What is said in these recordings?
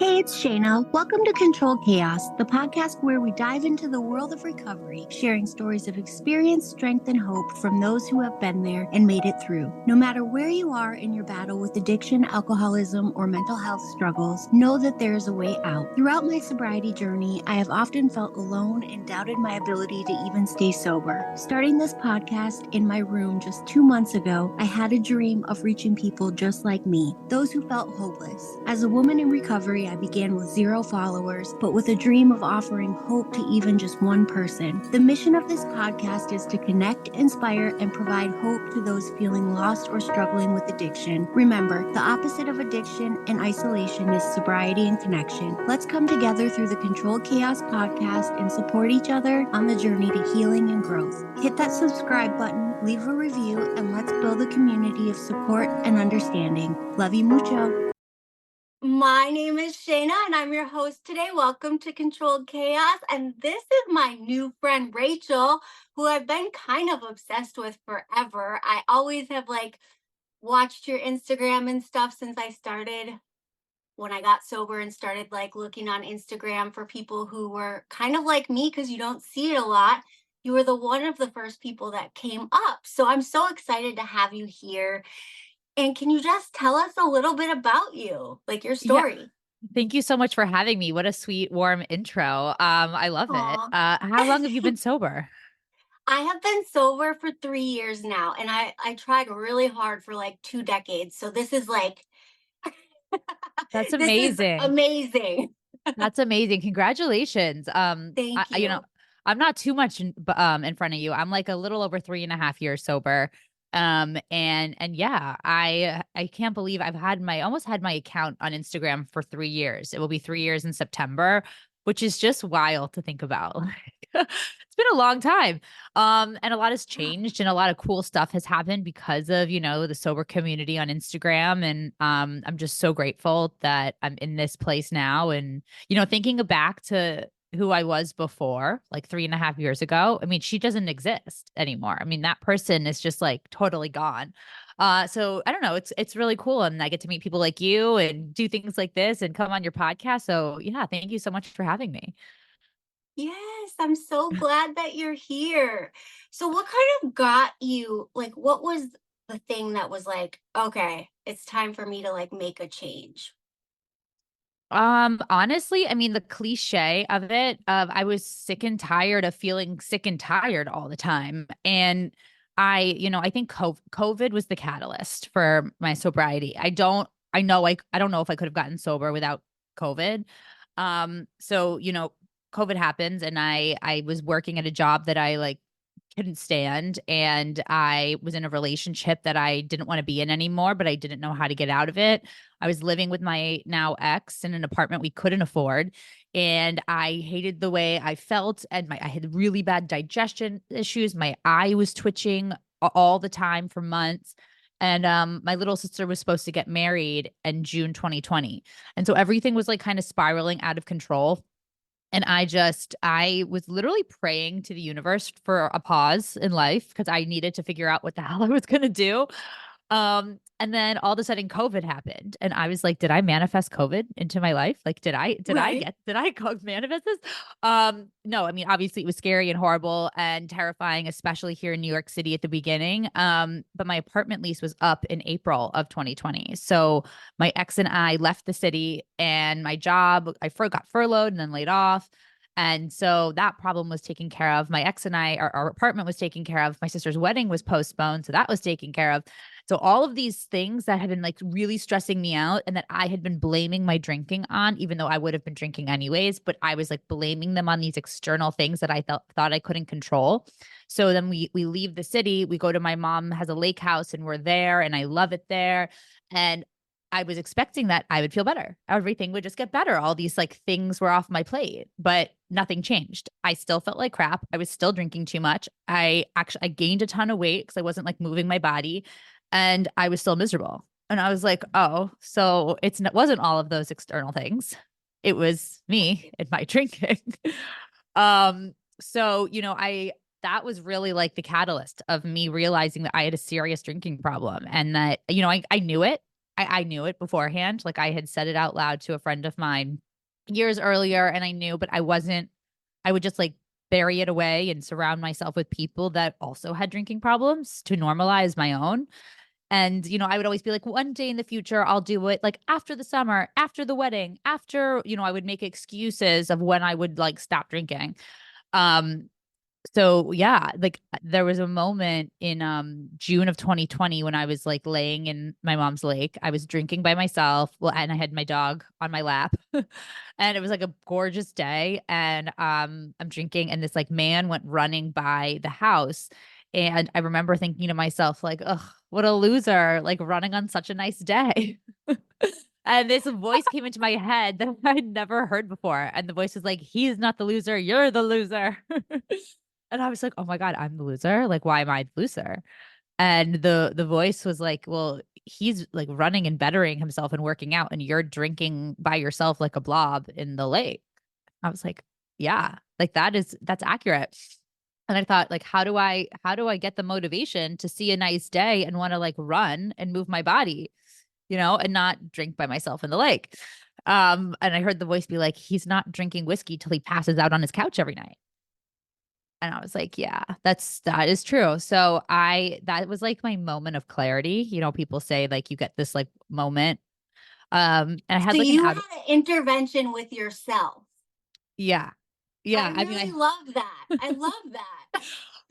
Hey, it's Shana. Welcome to Controlled Chaos, the podcast where we dive into the world of recovery, sharing stories of experience, strength, and hope from those who have been there and made it through. No matter where you are in your battle with addiction, alcoholism, or mental health struggles, know that there is a way out. Throughout my sobriety journey, I have often felt alone and doubted my ability to even stay sober. Starting this podcast in my room just 2 months ago, I had a dream of reaching people just like me, those who felt hopeless. As a woman in recovery, I began with 0 followers, but with a dream of offering hope to even just one person. The mission of this podcast is to connect, inspire, and provide hope to those feeling lost or struggling with addiction. Remember, the opposite of addiction and isolation is sobriety and connection. Let's come together through the Controlled Chaos podcast and support each other on the journey to healing and growth. Hit that subscribe button, leave a review, and let's build a community of support and understanding. Love you mucho. My name is Shana, and I'm your host today. Welcome to Controlled Chaos. And this is my new friend, Rachel, who I've been kind of obsessed with forever. I always have watched your Instagram and stuff since I started when I got sober and started looking on Instagram for people who were kind of like me because you don't see it a lot. You were the one of the first people that came up. So I'm so excited to have you here. And can you just tell us a little bit about you, like your Yeah. story? Thank you so much for having me. What a sweet, warm intro. I love it. Aw. How long have you been sober? I have been sober for 3 years now, and I tried really hard for 2 decades. So this is That's this is amazing. amazing. That's amazing. Congratulations. Thank you. I'm not too much in front of you. I'm like a little over 3.5 years sober. And yeah, I can't believe I've had my almost had my account on Instagram for 3 years. It will be 3 years in September, which is just wild to think about. It's been a long time. And a lot has changed and a lot of cool stuff has happened because of, the sober community on Instagram. And I'm just so grateful that I'm in this place now. And, thinking back to who I was before, like 3.5 years ago, I mean, she doesn't exist anymore. I mean, that person is just like totally gone. So I don't know. It's really cool. And I get to meet people like you and do things like this and come on your podcast. So yeah, thank you so much for having me. Yes, I'm so glad that you're here. So what kind of got you, what was the thing that was okay, it's time for me to make a change? Honestly, I mean, the cliche of it, of I was sick and tired of feeling sick and tired all the time. And I think COVID was the catalyst for my sobriety. I don't know if I could have gotten sober without COVID. So, COVID happens and I was working at a job that I couldn't stand, and I was in a relationship that I didn't want to be in anymore, but I didn't know how to get out of it. I was living with my now ex in an apartment we couldn't afford, and I hated the way I felt, and I had really bad digestion issues. My eye was twitching all the time for months. And my little sister was supposed to get married in June 2020. And so everything was kind of spiraling out of control. And I was literally praying to the universe for a pause in life because I needed to figure out what the hell I was going to do. And then all of a sudden COVID happened and I was like, did I manifest COVID into my life? Like, Right. did I manifest this? No, I mean, obviously it was scary and horrible and terrifying, especially here in New York City at the beginning. But my apartment lease was up in April of 2020. So my ex and I left the city and my job, got furloughed and then laid off. And so that problem was taken care of. My ex and our apartment was taken care of. My sister's wedding was postponed. So that was taken care of. So all of these things that had been really stressing me out and that I had been blaming my drinking on, even though I would have been drinking anyways, but I was blaming them on these external things that I thought I couldn't control. So then we leave the city, we go to my mom has a lake house and we're there and I love it there. And I was expecting that I would feel better. Everything would just get better. All these things were off my plate, but nothing changed. I still felt like crap. I was still drinking too much. I gained a ton of weight because I wasn't moving my body, and I was still miserable. And I was like, oh, so it wasn't all of those external things. It was me and my drinking. So, that was really the catalyst of me realizing that I had a serious drinking problem and that, I knew it. I knew it beforehand. Like I had said it out loud to a friend of mine years earlier and I knew, but I would just like bury it away and surround myself with people that also had drinking problems to normalize my own. And, I would always be like, one day in the future, I'll do it like after the summer, after the wedding, after, I would make excuses of when I would like stop drinking. Um, so yeah, like there was a moment in June of 2020 when I was like laying in my mom's lake. I was drinking by myself. Well, and I had my dog on my lap. And it was like a gorgeous day. And I'm drinking, and this like man went running by the house. And I remember thinking to myself, like, ugh, what a loser, like running on such a nice day. And this voice came into my head that I'd never heard before. And the voice was like, he's not the loser, you're the loser. And I was like, oh my God, I'm the loser. Like, why am I the loser? And the voice was like, well, he's like running and bettering himself and working out, and you're drinking by yourself like a blob in the lake. I was like, yeah, like that's accurate. And I thought, like, how do I get the motivation to see a nice day and want to like run and move my body, and not drink by myself in the lake. And I heard the voice be like, he's not drinking whiskey till he passes out on his couch every night. And I was like, yeah, that is true. So that was like my moment of clarity. People say like you get this like moment. And I had So like an you had an intervention with yourself. yeah. Yeah. I really love that. I love that.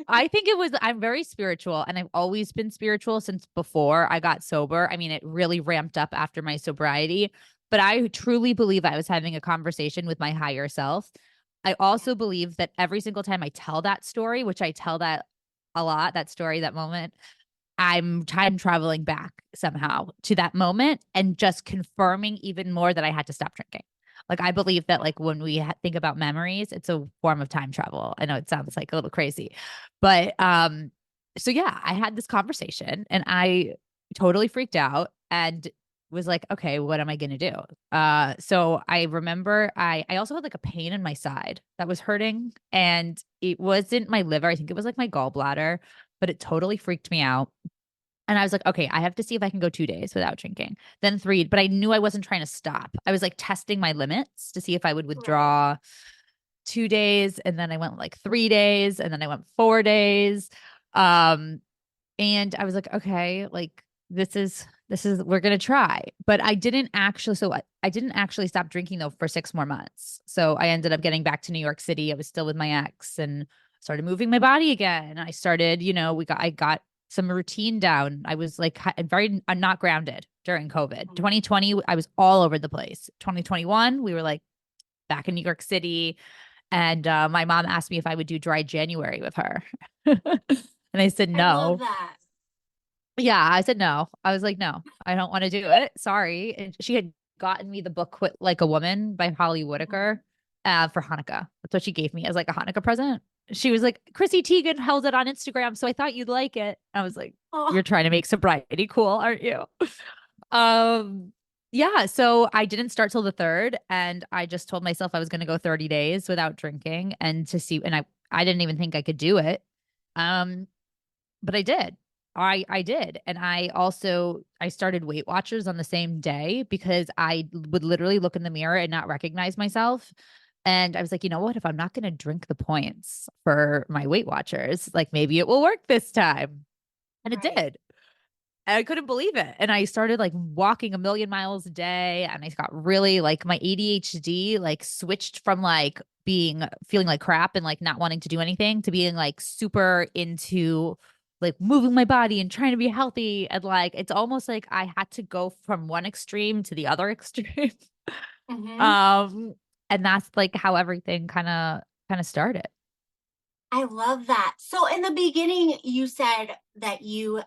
I think I'm very spiritual, and I've always been spiritual since before I got sober. I mean, it really ramped up after my sobriety, but I truly believe I was having a conversation with my higher self. I also believe that every single time I tell that story, which I tell that a lot, that story, that moment, I'm time traveling back somehow to that moment and just confirming even more that I had to stop drinking. Like I believe that like when we think about memories, it's a form of time travel. I know it sounds like a little crazy, but so yeah, I had this conversation and I totally freaked out and was like, okay, what am I gonna do? So I remember I also had like a pain in my side that was hurting, and it wasn't my liver. I think it was like my gallbladder, but it totally freaked me out. And I was like, okay, I have to see if I can go 2 days without drinking. Then 3, but I knew I wasn't trying to stop. I was like testing my limits to see if I would withdraw 2 days. And then I went like 3 days, and then I went 4 days. And I was like, okay, like this is we're gonna try. But I didn't actually stop drinking though for 6 more months. So I ended up getting back to New York City. I was still with my ex and started moving my body again. I started, I got some routine down. I was like very not grounded during COVID. 2020, I was all over the place. 2021, we were like back in New York City. And my mom asked me if I would do dry January with her. And I said no. I love that. Yeah, I said no. I was like, no, I don't want to do it. Sorry. And she had gotten me the book Quit Like a Woman by Holly Whitaker for Hanukkah. That's what she gave me as like a Hanukkah present. She was like, Chrissy Teigen held it on Instagram, so I thought you'd like it. I was like, you're trying to make sobriety cool, aren't you? Yeah, so I didn't start till the 3rd, and I just told myself I was going to go 30 days without drinking and to see, and I didn't even think I could do it. But I did. I did. And I started Weight Watchers on the same day because I would literally look in the mirror and not recognize myself. And I was like, you know what? If I'm not going to drink the points for my Weight Watchers, like maybe it will work this time. And it did. And I couldn't believe it. And I started like walking a million miles a day. And I got really like my ADHD like switched from like feeling like crap and like not wanting to do anything to being like super into like moving my body and trying to be healthy. And like, it's almost like I had to go from one extreme to the other extreme. And that's like how everything kind of started. I love that. So in the beginning, you said that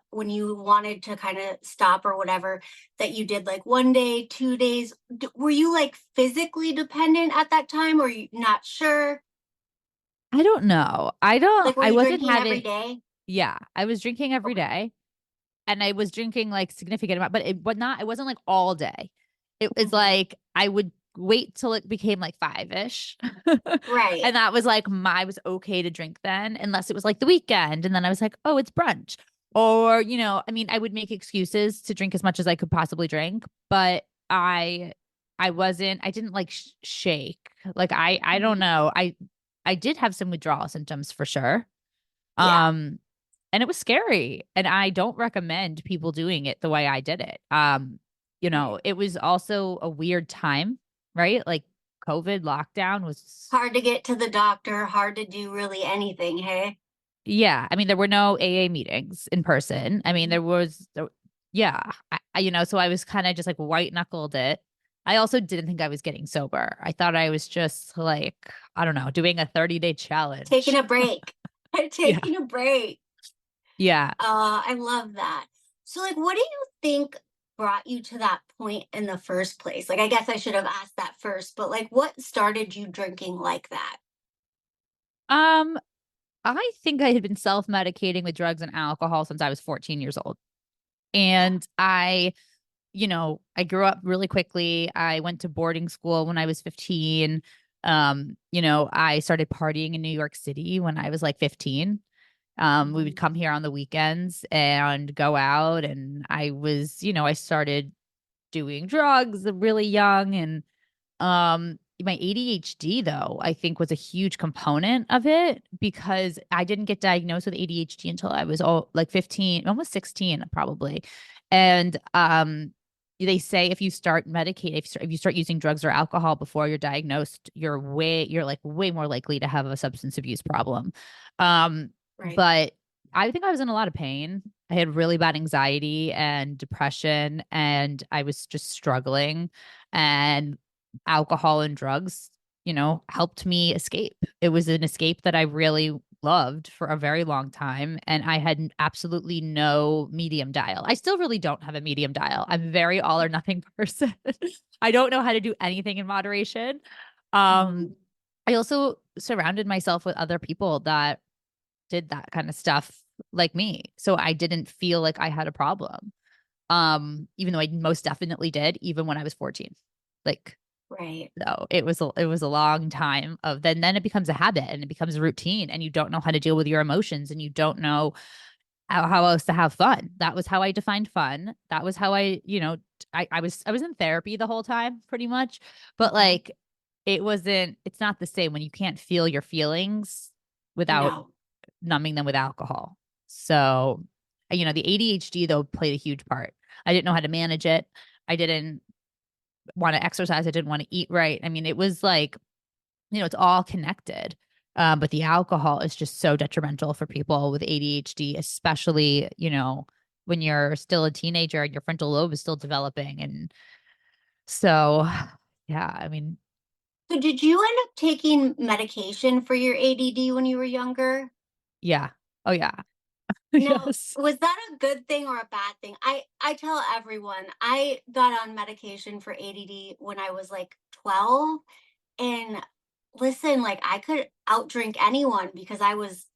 when you wanted to kind of stop or whatever, that you did like 1 day, 2 days. Were you like physically dependent at that time, or you not sure? I don't know. Like, were I you wasn't drinking every day? yeah, I was drinking every day, and I was drinking like significant amount, but it wasn't like all day. It was like I would wait till it became like 5-ish. Right. And that was like I was okay to drink then, unless it was like the weekend. And then I was like, oh, it's brunch. Or, I mean, I would make excuses to drink as much as I could possibly drink, but I didn't like shake. Like I don't Mhm. know. I did have some withdrawal symptoms for sure. Yeah. Um, and it was scary. And I don't recommend people doing it the way I did it. Right. It was also a weird time, right? Like COVID lockdown was, Hard to get to the doctor, hard to do really anything, hey? yeah. I mean, there were no AA meetings in person. I mean, Mhm. yeah. So I was kind of just like white knuckled it. I also didn't think I was getting sober. I thought I was just like, I don't know, doing a 30-day Taking challenge. a break. Yeah. Taking a break. Yeah. I love that. So, like, what do you think brought you to that point in the first place? Like, I guess I should have asked that first, but like, what started you drinking like that? Um, I think I had been self-medicating with drugs and alcohol since I was 14 years old. Yeah. And I grew up really quickly. I went to boarding school when I was 15. I started partying in New York City when I was like 15. We would Mhm. come here on the weekends and go out. And I started doing drugs really young. And my ADHD though, I think was a huge component of it because I didn't get diagnosed with ADHD until I was like 15, almost 16 probably. And they say if you start medicating, if you start using drugs or alcohol before you're diagnosed, you're like way more likely to have a substance abuse problem. Right. But I think I was in a lot of pain. I had really bad anxiety and depression, and I was just struggling. And alcohol and drugs, helped me escape. It was an escape that I really loved for a very long time. And I had absolutely no medium dial. I still really don't have a medium dial. I'm very all or nothing person. I don't know how to do anything in moderation. Um, Mhm. I also surrounded myself with other people that did that kind of stuff like me. So I didn't feel like I had a problem. Even though I most definitely did, even when I was 14. Like, Right. no, it was a long time of then it becomes a habit and it becomes a routine and you don't know how to deal with your emotions and you don't know how else to have fun. That was how I defined fun. That was how I was in therapy the whole time pretty much. But Mhm. like it's not the same when you can't feel your feelings without No. numbing them with alcohol. So, the ADHD though played a huge part. I didn't know how to manage it. I didn't want to exercise. I didn't want to eat right. I mean, it was like, it's all connected. But the alcohol is just so detrimental for people with ADHD, especially, when you're still a teenager and your frontal lobe is still developing. And so, yeah, I mean, So, did you end up taking medication for your ADD when you were younger? yeah. Oh, yeah. Now, Yes. was that a good thing or a bad thing? I tell everyone I got on medication for ADD when I was like 12, and listen, like I could outdrink anyone because I was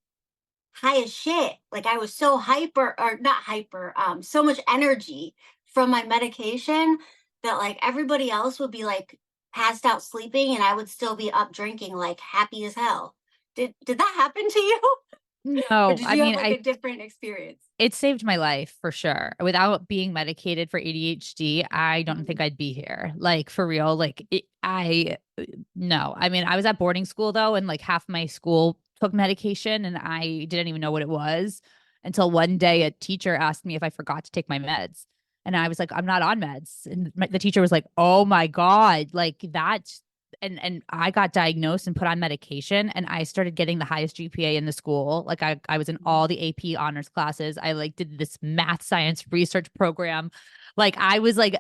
high as shit. Like I was so hyper, or not hyper, so much energy from my medication that like everybody else would be like passed out sleeping and I would still be up drinking like happy as hell. Did that happen to you? Or No, did I you have mean, like a different experience? it saved my life for sure. Without being medicated for ADHD, I don't think Mhm. I'd be here. Like for real. No. I mean, I was at boarding school though, and like half my school took medication and I didn't even know what it was until one day a teacher asked me if I forgot to take my meds. And I was like, I'm not on meds. And the teacher was like, oh my God, like that's and I got diagnosed and put on medication and I started getting the highest GPA in the school. Like I was in all the AP honors classes. I like did this math science research program. Like I was like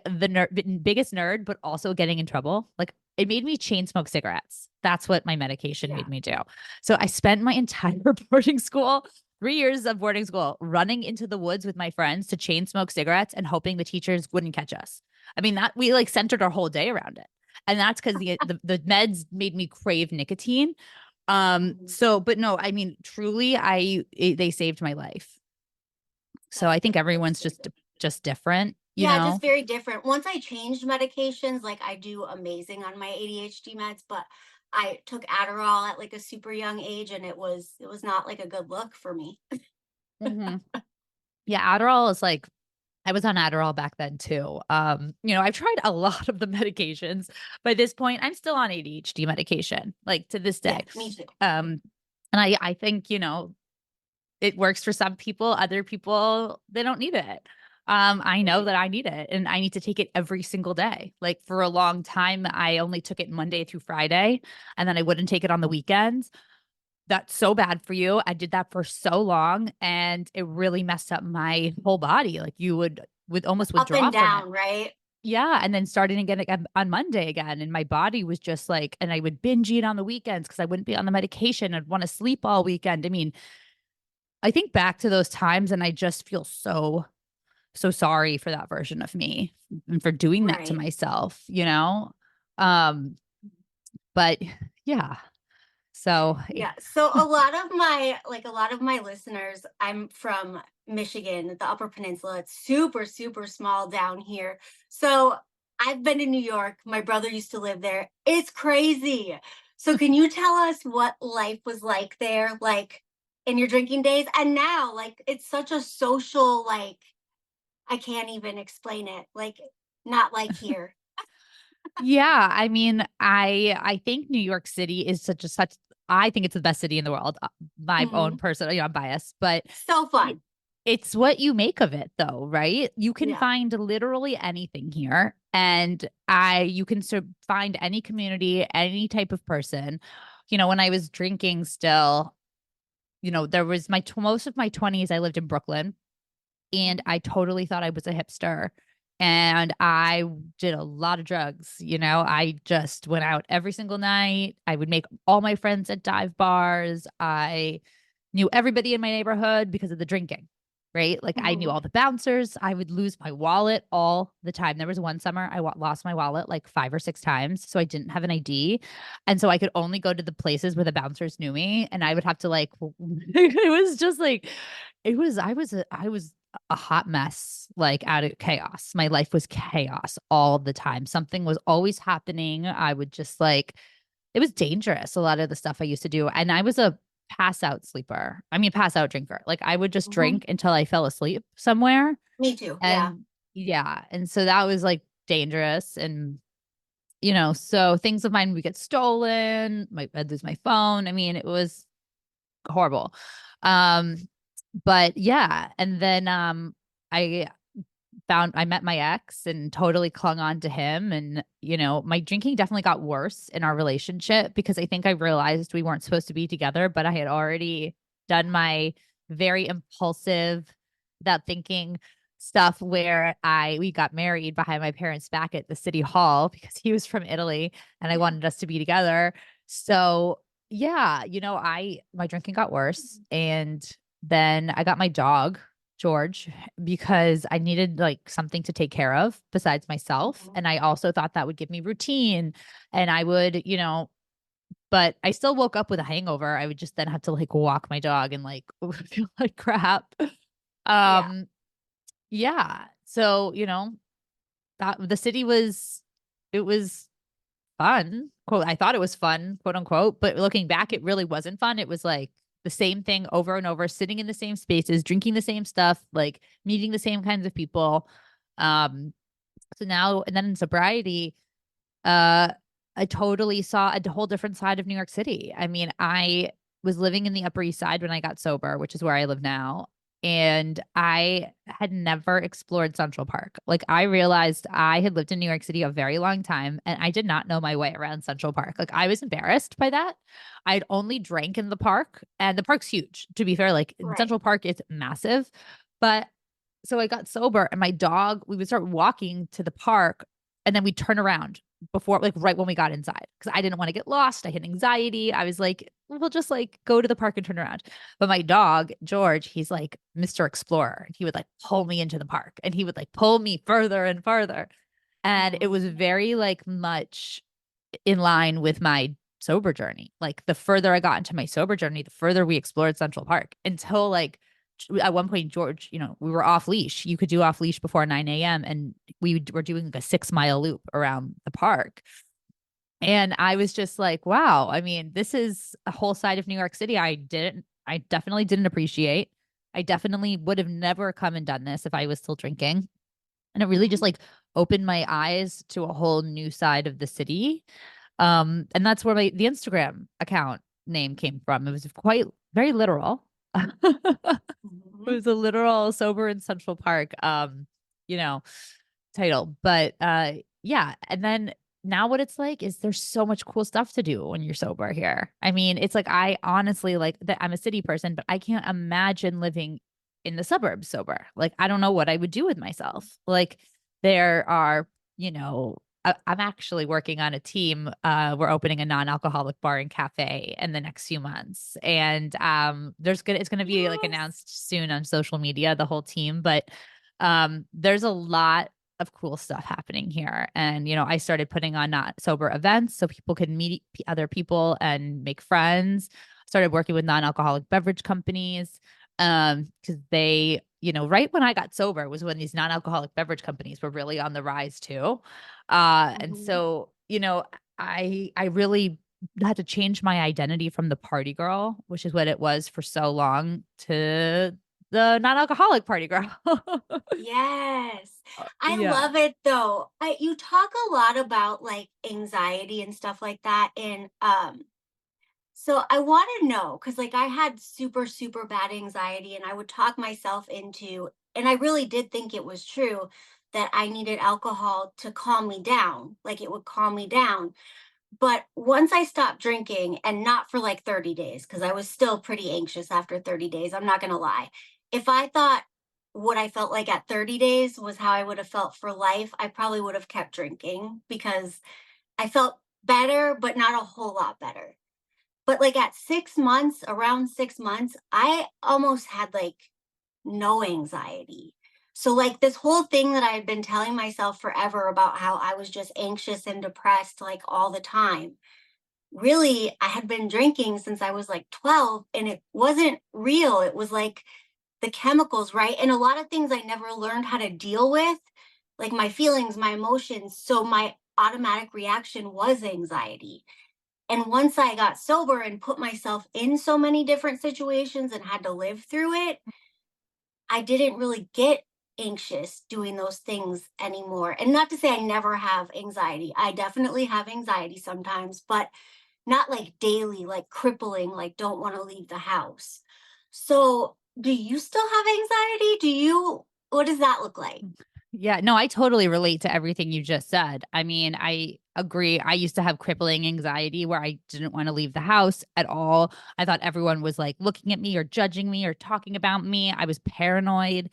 biggest nerd, but also getting in trouble. Like it made me chain smoke cigarettes. That's what my medication Yeah. made me do. So I spent my entire boarding school 3 years of boarding school running into the woods with my friends to chain smoke cigarettes and hoping the teachers wouldn't catch us. I mean, that we like centered our whole day around it. And that's because the meds made me crave nicotine. Mhm. But no, I mean, truly, they saved my life. So That's I think good. That's everyone's very good. just different, you Yeah, just know? very different. Once I changed medications, like I do amazing on my ADHD meds, but I took Adderall at like a super young age and it was not like a good look for me. Hmm. Yeah, Adderall is like I was on Adderall back then too. I've tried a lot of the medications. By this point, I'm still on ADHD medication, like to this Yeah, day. me too. And I think, it works for some people, other people, they don't need it. I know that I need it and I need to take it every single day. Like for a long time, I only took it Monday through Friday, and then I wouldn't take it on the weekends. That's so bad for you. I did that for so long and it really messed up my whole body. Like you would almost Up withdraw and from it. down, right? Yeah. And then starting again on Monday again. And my body was just like, and I would binge eat on the weekends because I wouldn't be on the medication. I'd want to sleep all weekend. I mean, I think back to those times and I just feel so sorry for that version of me and for doing that to Right. myself. Um, but yeah. So Yeah. So a lot of my listeners, I'm from Michigan, the Upper Peninsula. It's super, super small down here. So I've been to New York. My brother used to live there. It's crazy. So can you tell us what life was like there, like in your drinking days? And now, like, it's such a social, like, I can't even explain it. Like, not like here. yeah, I mean, I think New York City is such I think it's the best city in the world. My own Hmm. person, I'm biased, but So it, fun. it's what you make of it though, right? You can Yeah. find literally anything here and you can find any community, any type of person. When I was drinking still, there was most of my 20s I lived in Brooklyn and Mhm. I totally thought I was a hipster. And I did a lot of drugs. I just went out every single night. I would make all my friends at dive bars. I knew everybody in my neighborhood because of the drinking, right? Like I knew Mhm. all the bouncers. I would lose my wallet all the time. There was one summer I lost my wallet like 5 or 6 times. So I didn't have an ID. And so I could only go to the places where the bouncers knew me. And I would have to like, it was just like, I was a hot mess, like out of chaos. My life was chaos all the time. Something was always happening. I would just like, it was dangerous, a lot of the stuff I used to do. And I was a pass out sleeper. I mean, pass out drinker. Like I would just Mhm. drink until I fell asleep somewhere. Me too. Yeah. And yeah. And so that was like dangerous. And, so things of mine would get stolen. I'd lose my phone. I mean, it was horrible. Um, but yeah. And then I I met my ex and totally clung on to him. And, my drinking definitely got worse in our relationship because I think I realized we weren't supposed to be together, but I had already done my very impulsive, without thinking stuff where we got married behind my parents' back at the city hall because he was from Italy and I wanted us to be together. So yeah, my drinking got worse. And then I got my dog, George, because I needed like something to take care of besides myself. Mhm. And I also thought that would give me routine. And I would, but I still woke up with a hangover. I would just then have to like walk my dog and like feel like crap. Yeah. Um, yeah. So, that the city it was fun. Quote, I thought it was fun, quote unquote. But looking back, it really wasn't fun. It was like the same thing over and over, sitting in the same spaces, drinking the same stuff, like meeting the same kinds of people. Um, so now and then in sobriety, uh, I totally saw a whole different side of New York City. I mean, I was living in the Upper East Side when I got sober, which is where I live now. And I had never explored Central Park. Like, I realized I had lived in New York City a very long time and I did not know my way around Central Park. Like, I was embarrassed by that. I'd only drank in the park, and the park's huge, to be fair. Like, in Right. Central Park, it's massive. But so I got sober, and my dog, we would start walking to the park and then we'd turn around before, like right when we got inside, because I didn't want to get lost. I had anxiety. I was like, we'll just like go to the park and turn around. But my dog, George, he's like Mr. Explorer. He would like pull me into the park and he would like pull me further and further. And it Mhm. was very like much in line with my sober journey. Like the further I got into my sober journey, the further we explored Central Park until like at one point, George, we were off leash. You could do off leash before 9 a.m. And we were doing like a 6 mile loop around the park. And I was just like, wow, I mean, this is a whole side of New York City I definitely didn't appreciate. I definitely would have never come and done this if I was still drinking. And it really just Mhm. like opened my eyes to a whole new side of the city. And that's where the Instagram account name came from. It was quite very literal. It Mhm. was a literal sober in Central Park, you know, title. But yeah. And then now what it's like is there's so much cool stuff to do when you're sober here. I mean, it's like I honestly like that I'm a city person, but I can't imagine living in the suburbs sober. Like I don't know what I would do with myself. Like there are, I'm actually working on a team. We're opening a non-alcoholic bar and cafe in the next few months. And it's gonna be like Yes. announced soon on social media, the whole team. But there's a lot of cool stuff happening here. And, I started putting on not sober events so people could meet other people and make friends. Started working with non-alcoholic beverage companies because they, right when I got sober was when these non-alcoholic beverage companies were really on the rise too. And Mhm. so, I really had to change my identity from the party girl, which is what it was for so long, to the non-alcoholic party girl. Yes. I Yeah. love it though. You talk a lot about like anxiety and stuff like that. And so I want to know because like I had super, super bad anxiety and I would talk myself into, and I really did think it was true that I needed alcohol to calm me down. Like it would calm me down. But once I stopped drinking, and not for like 30 days, because I was still pretty anxious after 30 days, I'm not going to lie. If I thought what I felt like at 30 days was how I would have felt for life, I probably would have kept drinking because I felt better, but not a whole lot better. But like at 6 months, around 6 months, I almost had like no anxiety. So, like, this whole thing that I had been telling myself forever about how I was just anxious and depressed, like, all the time, really, I had been drinking since I was like 12, and it wasn't real. It was like the chemicals, right? And a lot of things I never learned how to deal with, like my feelings, my emotions. So, my automatic reaction was anxiety. And once I got sober and put myself in so many different situations and had to live through it, I didn't really get anxious doing those things anymore. And not to say I never have anxiety. I definitely have anxiety sometimes, but not like daily, like crippling, like don't want to leave the house. So, do you still have anxiety? What does that look like? Yeah, no, I totally relate to everything you just said. I mean, I agree. I used to have crippling anxiety where I didn't want to leave the house at all. I thought everyone was like looking at me or judging me or talking about me. I was paranoid.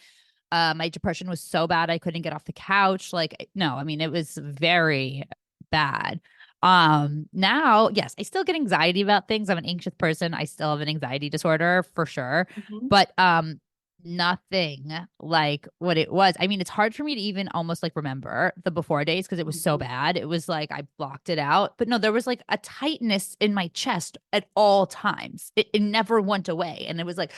My depression was so bad I couldn't get off the couch. Like, no, I mean, it was very bad. Now, yes, I still get anxiety about things. I'm an anxious person. I still have an anxiety disorder for sure. Mhm. But nothing like what it was. I mean, it's hard for me to even almost like remember the before days because it was so Mhm. bad. It was like I blocked it out. But no, there was like a tightness in my chest at all times. It never went away. And it was like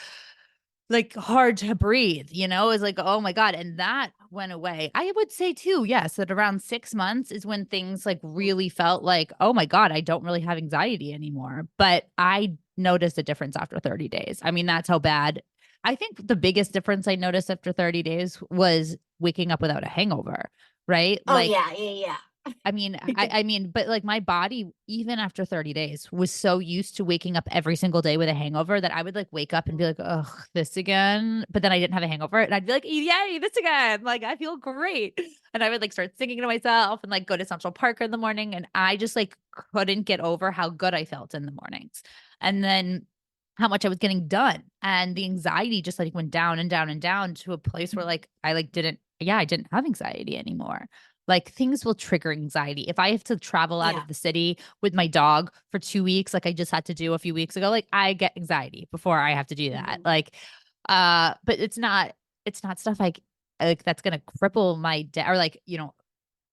hard to breathe, it was like, oh my God. And that went away. I would say too, yes, that around 6 months is when things like really felt like, oh my God, I don't really have anxiety anymore. But I noticed a difference after 30 days. I mean, that's how bad. I think the biggest difference I noticed after 30 days was waking up without a hangover, right? Oh, Like yeah, yeah, I mean, yeah. but like my body, even after 30 days, was so used to waking up every single day with a hangover that I would like wake up and be like, oh, this again. But then I didn't have a hangover and I'd be like, yay, this again. Like I feel great. And I would like start singing to myself and like go to Central Park in the morning. And I just like couldn't get over how good I felt in the mornings. And then how much I was getting done. And the anxiety just like went down and down and down to a place where like I didn't have anxiety anymore. Like things will trigger anxiety. If I have to travel out Yeah. of the city with my dog for 2 weeks, like I just had to do a few weeks ago, like I get anxiety before I have to do that. Mhm. Like, but it's not stuff like that's gonna cripple my day or like,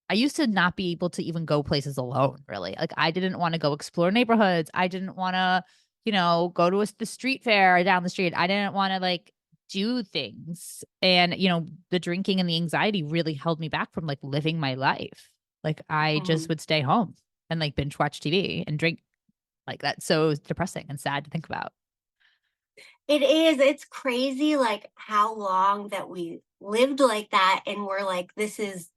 I used to not be able to even go places alone, really. Like I didn't want to go explore neighborhoods. I didn't want to, go to the street fair down the street. I didn't want to like do things. And, the drinking and the anxiety really held me back from like living my life. Like I just Mhm. would stay home and like binge watch TV and drink like that. So depressing and sad to think about. It is. It's crazy, like how long that we lived like that, and we're like, this is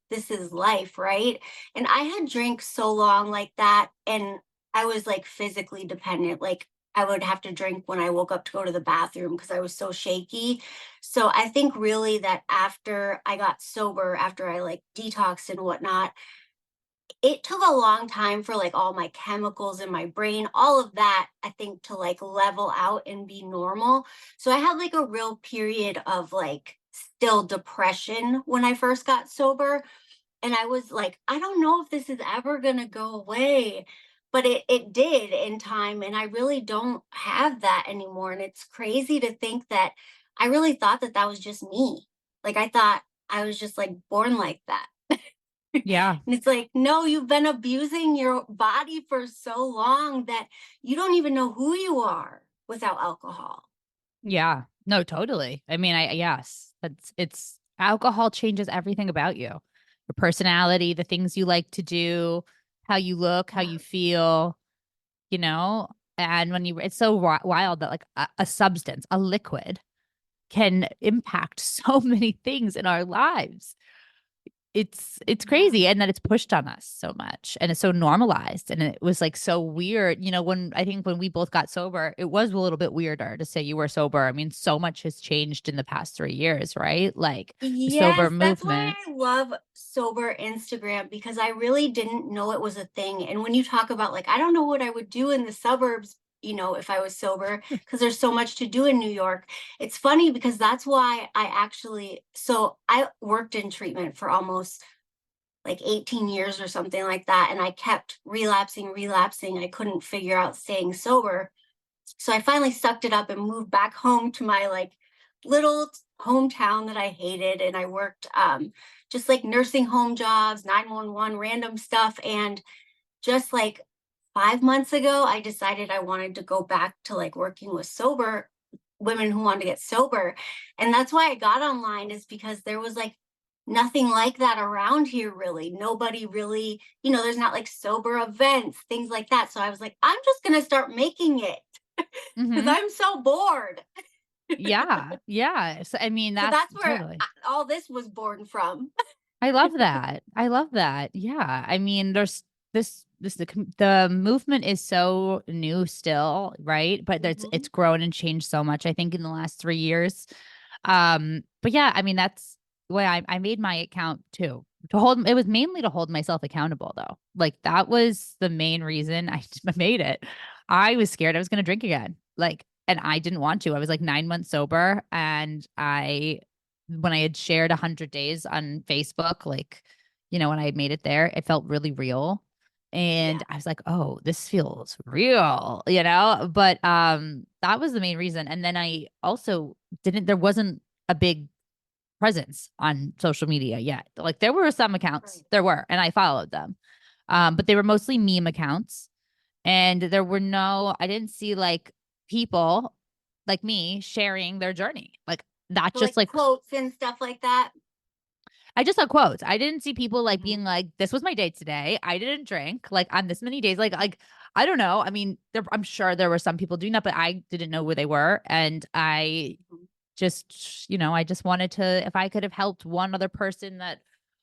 life, right? And I had drank so long like that, and I was like physically dependent. Like I would have to drink when I woke up to go to the bathroom because I was so shaky. So I think really that after I got sober, after I like detoxed and whatnot, it took a long time for like all my chemicals in my brain, all of that, I think, to like level out and be normal. So I had like a real period of like still depression when I first got sober. And I was like, I don't know if this is ever going to go away. But it did in time. And I really don't have that anymore. And it's crazy to think that I really thought that that was just me. Like I thought I was just like born like that. Yeah. And it's like, no, you've been abusing your body for so long that you don't even know who you are without alcohol. Yeah. No, totally. I mean, yes, it's alcohol changes everything about you. Your personality, the things you like to do, how you look, how Yeah. you feel, you know? And when you, it's so wild that like a substance, a liquid can impact so many things in our lives. It's Yeah. crazy, and that it's pushed on us so much, and it's so normalized, and it was like so weird, when I think when we both got sober, it was a little bit weirder to say you were sober. I mean, so much has changed in the past 3 years, right? Like the sober Yes, that's why movement. I love sober Instagram because I really didn't know it was a thing. And when you talk about like, I don't know what I would do in the suburbs, if I was sober, because there's so much to do in New York. It's funny because that's why so I worked in treatment for almost like 18 years or something like that. And I kept relapsing, relapsing. I couldn't figure out staying sober. So I finally sucked it up and moved back home to my like little hometown that I hated. And I worked just like nursing home jobs, 911, random stuff. And just like 5 months ago, I decided I wanted to go back to like working with sober women who wanted to get sober. And that's why I got online, is because there was like nothing like that around here, really. Nobody really, there's not like sober events, things like that. So I was like, I'm just going to start making it because Hmm. I'm so bored. Yeah, yeah. So I mean, So that's that's where totally. all this was born from. I love that. I love that. Yeah. I mean, there's the movement is so new still, right? But it's Mhm. grown and changed so much, I think, in the last 3 years. But yeah, I mean, that's why I made my account too. It was mainly to hold myself accountable though. Like that was the main reason I made it. I was scared I was gonna drink again. Like, and I didn't want to. I was like 9 months sober, and when I had shared 100 days on Facebook, like, when I had made it there, it felt really real. And Yeah. I was like, oh, this feels real, But that was the main reason. And then I also there wasn't a big presence on social media yet. Like there were some accounts, Right. there were, and I followed them. But they were mostly meme accounts. And I didn't see like people like me sharing their journey. Like that So just like like quotes and stuff like that. I just saw quotes. I didn't see people like being Mhm. like, "This was my date today. I didn't drink like on this many days." Like I don't know. I mean, I'm sure there were some people doing that, but I didn't know where they were, and I Mhm. I just wanted to. If I could have helped one other person that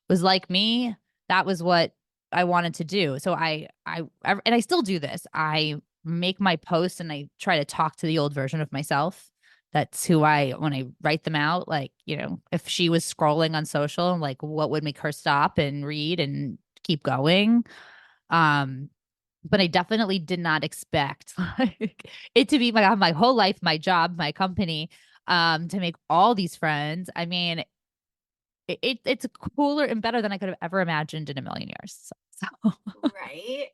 was like me, that was what I wanted to do. So and I still do this. I make my posts and I try to talk to the old version of myself. That's who when I write them out, like, if she was scrolling on social, like what would make her stop and read and keep going. Um, but I definitely did not expect like it to be my whole life, my job, my company, to make all these friends. I mean, it's cooler and better than I could have ever imagined in a million years. So, Right.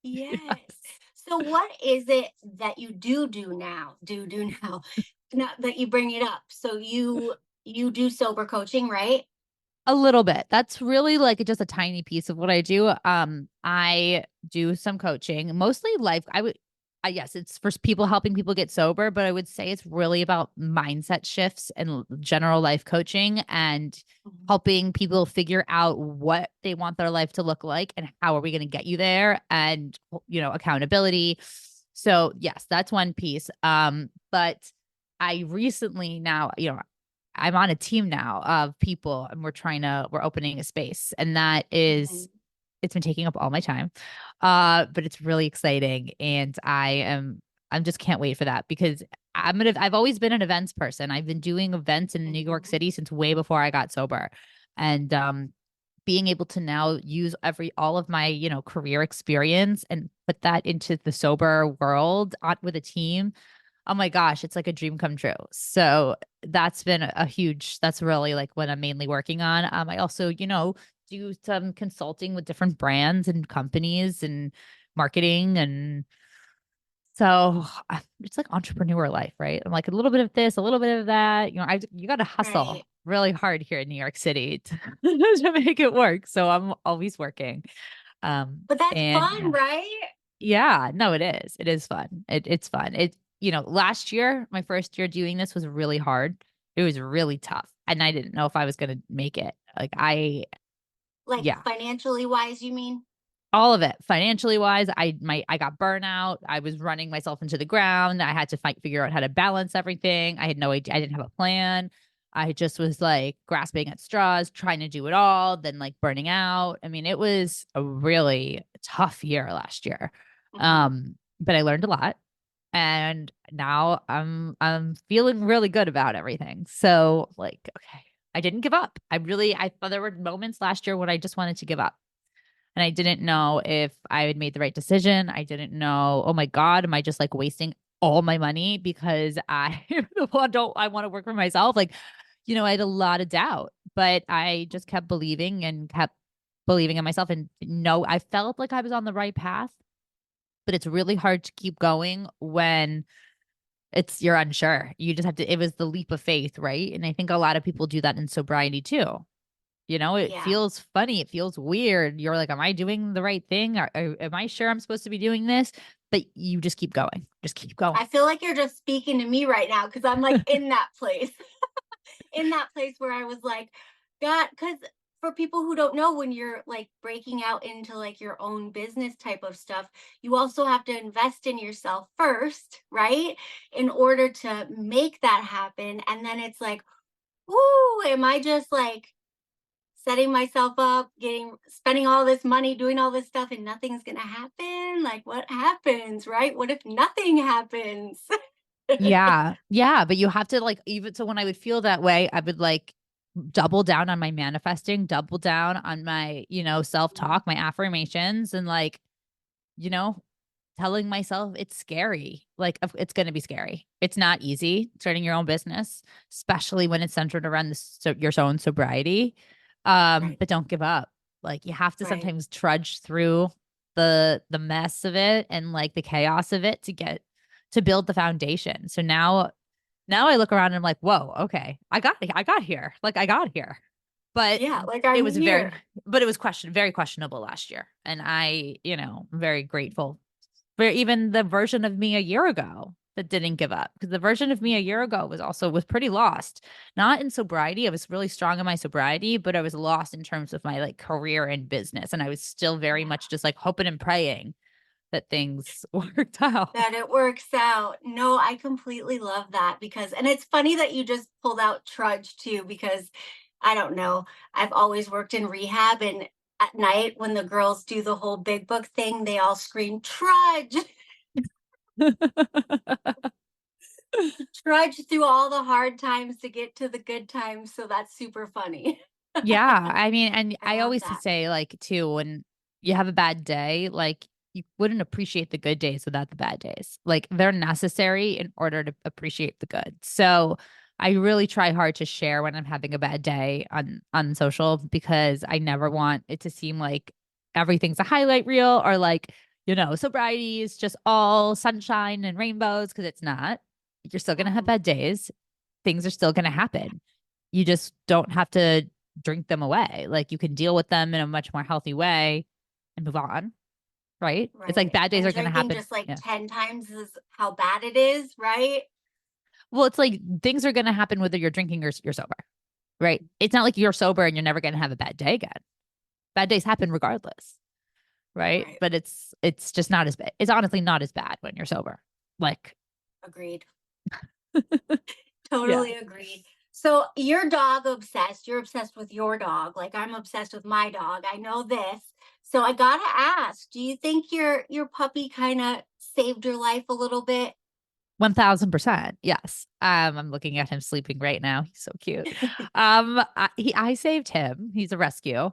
Yes. yes. So what is it that you do now? Do now. Now that you bring it up. So you do sober coaching, right? A little bit. That's really like just a tiny piece of what I do. I do some coaching, mostly life. Yes, it's for people helping people get sober, but I would say it's really about mindset shifts and general life coaching and Mhm. helping people figure out what they want their life to look like and how are we going to get you there, and accountability. So yes, that's one piece. But I recently now, I'm on a team now of people and we're opening a space, and that is, it's been taking up all my time. But it's really exciting. And I'm just can't wait for that because I've always been an events person. I've been doing events in New York City since way before I got sober. And, being able to now use all of my, career experience and put that into the sober world with a team. Oh my gosh, it's like a dream come true. So that's been a huge, that's really like what I'm mainly working on. I also, do some consulting with different brands and companies and marketing. And so it's like entrepreneur life, right? I'm like a little bit of this, a little bit of that. You got to hustle Right. really hard here in New York City to, to make it work. So I'm always working. But that's And fun, right? yeah, no, it is. It is fun. It's fun. Last year, my first year doing this was really hard. It was really tough. And I didn't know if I was going to make it. Like Yeah, financially wise, you mean? all of it. Financially wise, I got burnout. I was running myself into the ground. I had to figure out how to balance everything. I had no idea. I didn't have a plan. I just was like grasping at straws, trying to do it all, then like burning out. I mean, it was a really tough year last year. Mhm. But I learned a lot, and now I'm feeling really good about everything. So like, okay, I didn't give up. I thought there were moments last year when I just wanted to give up. And I didn't know if I had made the right decision. I didn't know, oh my God, am I just like wasting all my money because I don't I want to work for myself? Like, I had a lot of doubt, but I just kept believing and kept believing in myself. And no, I felt like I was on the right path, but it's really hard to keep going when you're unsure. You just have to, it was the leap of faith, right? And I think a lot of people do that in sobriety too. It Yeah. feels funny. It feels weird. You're like, am I doing the right thing? Am I sure I'm supposed to be doing this? But you just keep going. Just keep going. I feel like you're just speaking to me right now because I'm like in that place, in that place where I was like, God, because for people who don't know, when you're like breaking out into like your own business type of stuff, you also have to invest in yourself first, right? In order to make that happen. And then it's like, ooh, am I just like setting myself up, spending all this money, doing all this stuff, and nothing's gonna happen? Like, what happens, right? What if nothing happens? Yeah. Yeah. But you have to like, even so when I would feel that way, I would like double down on my manifesting, double down on my, self talk, my affirmations, and like, you know, telling myself it's scary. Like it's going to be scary. It's not easy starting your own business, especially when it's centered around your own sobriety. Right, But don't give up. Like you have to right. sometimes trudge through the mess of it and like the chaos of it to build the foundation. So now I look around and I'm like, whoa, okay, I got here. Like I got here. But Yeah, like it I'm was here. very questionable last year. And I'm very grateful for even the version of me a year ago that didn't give up. Because the version of me a year ago was pretty lost. Not in sobriety. I was really strong in my sobriety, but I was lost in terms of my like career and business. And I was still very Yeah. much just like hoping and praying that things worked out. That it works out. No, I completely love that because, and it's funny that you just pulled out trudge too, because I don't know. I've always worked in rehab, and at night when the girls do the whole big book thing, they all scream trudge, trudge through all the hard times to get to the good times. So that's super funny. Yeah, I mean, and I I love always that. say like too, when you have a bad day, like you wouldn't appreciate the good days without the bad days. Like they're necessary in order to appreciate the good. So I really try hard to share when I'm having a bad day on social because I never want it to seem like everything's a highlight reel or like, sobriety is just all sunshine and rainbows because it's not. You're still gonna have Mhm. bad days. Things are still gonna happen. You just don't have to drink them away. Like you can deal with them in a much more healthy way and move on, right? It's like Right. bad days And are going to drinking happen. just like Yeah. 10 times is how bad it is, right? Well, it's like things are going to happen whether you're drinking or you're sober, right? It's not like you're sober and you're never going to have a bad day again. Bad days happen regardless, right? Right. But it's just not as bad. It's honestly not as bad when you're sober. Like Agreed. Yeah. Totally agreed. So you're dog obsessed. You're obsessed with your dog. Like I'm obsessed with my dog. I know this. So I gotta ask, do you think your puppy kind of saved your life a little bit? 1000%. Yes. I'm looking at him sleeping right now. He's so cute. I saved him. He's a rescue.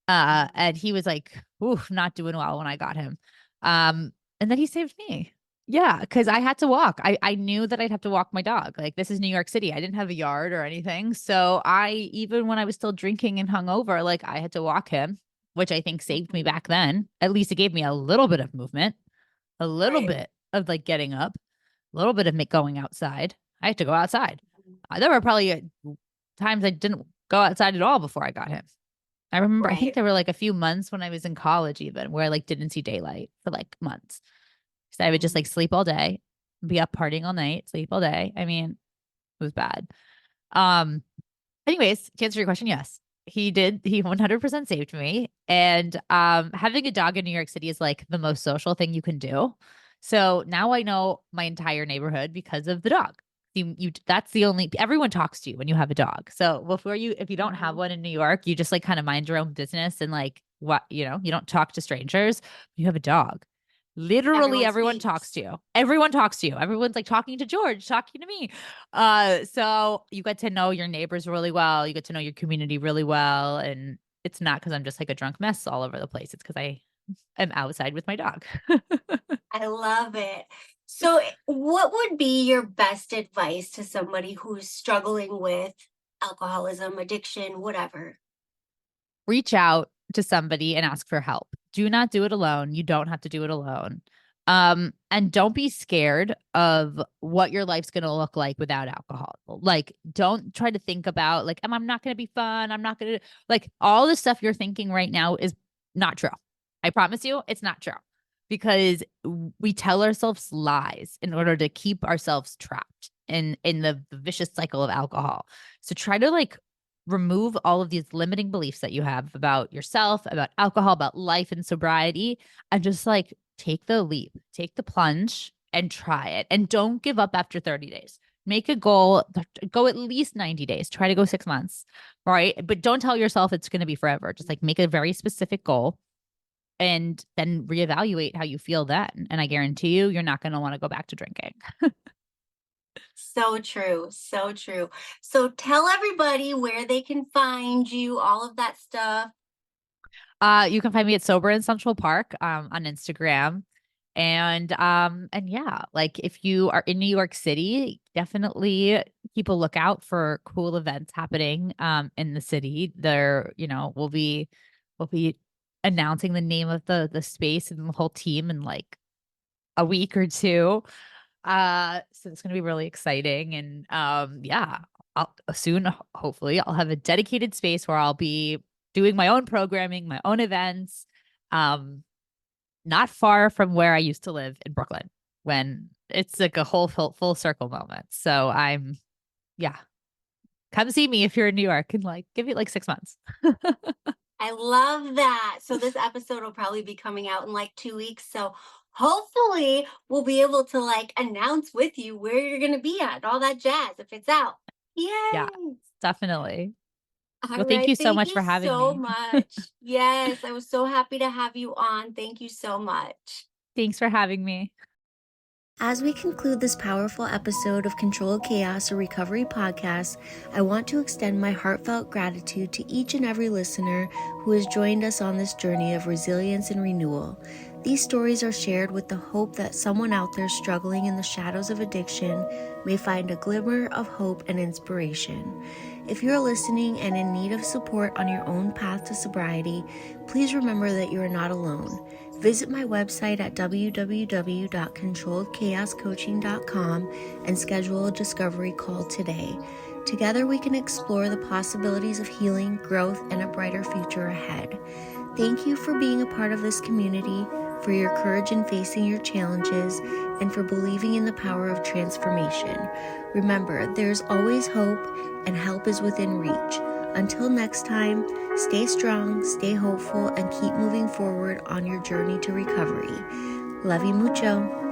And he was like, ooh, not doing well when I got him. And then he saved me. Yeah, because I had to walk. I knew that I'd have to walk my dog. Like this is New York City. I didn't have a yard or anything. So even when I was still drinking and hungover, like I had to walk him, which I think saved me back then. At least it gave me a little bit of movement, a little Right. bit of like getting up, a little bit of me going outside. I had to go outside. There were probably times I didn't go outside at all before I got him. I remember, I think Right. there were like a few months when I was in college, even where I like didn't see daylight for like months. So I would just like sleep all day, be up partying all night, sleep all day. I mean, it was bad. Um, Anyways, to answer your question, yes, he did. He 100% saved me. And having a dog in New York City is like the most social thing you can do. So now I know my entire neighborhood because of the dog. That's the only everyone talks to you when you have a dog. So if you don't have one in New York, you just like kind of mind your own business and like you don't talk to strangers. You have a dog. Literally Everyone everyone talks speaks. to you. Everyone talks to you. Everyone's like talking to George, talking to me. So you get to know your neighbors really well. You get to know your community really well. And it's not because I'm just like a drunk mess all over the place. It's because I am outside with my dog. I love it. So what would be your best advice to somebody who's struggling with alcoholism, addiction, whatever? Reach out to somebody and ask for help. Do not do it alone. You don't have to do it alone. And don't be scared of what your life's going to look like without alcohol. Like, don't try to think about like, I'm not going to be fun. I'm not going to like all the stuff you're thinking right now is not true. I promise you, it's not true because we tell ourselves lies in order to keep ourselves trapped in the vicious cycle of alcohol. So try to like remove all of these limiting beliefs that you have about yourself, about alcohol, about life and sobriety, and just like take the leap, take the plunge and try it. And don't give up after 30 days. Make a goal, go at least 90 days, try to go 6 months, right? But don't tell yourself it's going to be forever. Just like make a very specific goal and then reevaluate how you feel then. And I guarantee you, you're not going to want to go back to drinking. So true. So true. So tell everybody where they can find you, all of that stuff. You can find me at Sober in Central Park on Instagram. And yeah, like if you are in New York City, definitely keep a lookout for cool events happening in the city. We'll be announcing the name of the space and the whole team in like a week or two. So it's gonna be really exciting. And yeah, I'll soon, hopefully, I'll have a dedicated space where I'll be doing my own programming, my own events, not far from where I used to live in Brooklyn when it's like a whole full circle moment. So yeah, come see me if you're in New York and like give it like 6 months. I love that. So this episode will probably be coming out in like 2 weeks. So hopefully we'll be able to like announce with you where you're going to be at, all that jazz if it's out. Yeah, Yay. definitely. All Well, thank you right. so Thank much you for having so me. much. Yes, I was so happy to have you on. Thank you so much. Thanks for having me. As we conclude this powerful episode of Controlled Chaos, a recovery podcast, I want to extend my heartfelt gratitude to each and every listener who has joined us on this journey of resilience and renewal. These stories are shared with the hope that someone out there struggling in the shadows of addiction may find a glimmer of hope and inspiration. If you're listening and in need of support on your own path to sobriety, please remember that you are not alone. Visit my website at www.controlledchaoscoaching.com and schedule a discovery call today. Together we can explore the possibilities of healing, growth, and a brighter future ahead. Thank you for being a part of this community, for your courage in facing your challenges, and for believing in the power of transformation. Remember, there's always hope, and help is within reach. Until next time, stay strong, stay hopeful, and keep moving forward on your journey to recovery. Love you mucho.